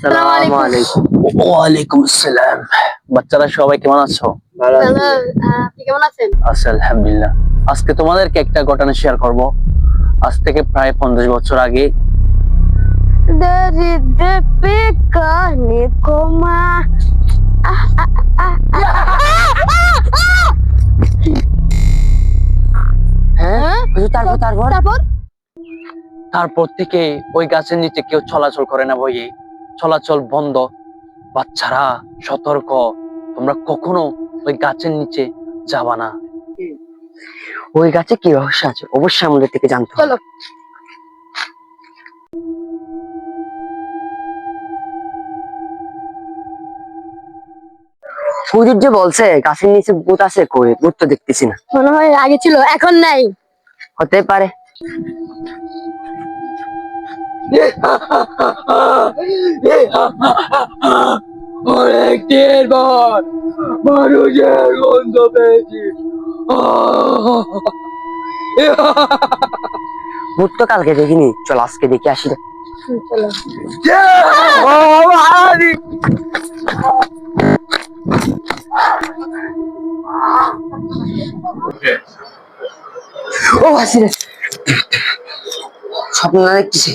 আসসালামু আলাইকুম। ওয়ালাইকুম আসসালাম। বাচ্চারা সবাই কেমন আছো? আপনি কেমন আছেন? আছি আলহামদুলিল্লাহ। আজকে তোমাদেরকে একটা ঘটনা শেয়ার করব। আজ থেকে প্রায় 50 বছর আগে দরিদ্র পিকানে কোমা হ্যাঁ তারপর তারপর তারপর তারপর থেকে ওই গাছের নিচে কেউ চলাচল করে না বইয়ে, চলাচল বন্ধ। বাচ্চারা সতর্ক, তোমরা কখনো ওই গাছের নিচে যাবা না। ওই গাছে কি রহস্য আছে অবশ্যই আমাদের থেকে জানতে হবে। চলো। হুজুর যে বলছে গাছের নিচে ভূত আছে, কই ভূত তো দেখতেছি না। মনে হয় আগে ছিল, এখন নাই। হতে পারে। অনেকদিন পর মানুষের গন্ধ পেয়েছি। ভূত তো কালকে দেখিনি, চল আজকে দেখে আসি রে। চলো। ও আসি রে, স্বপ্ন না দেখতেছি।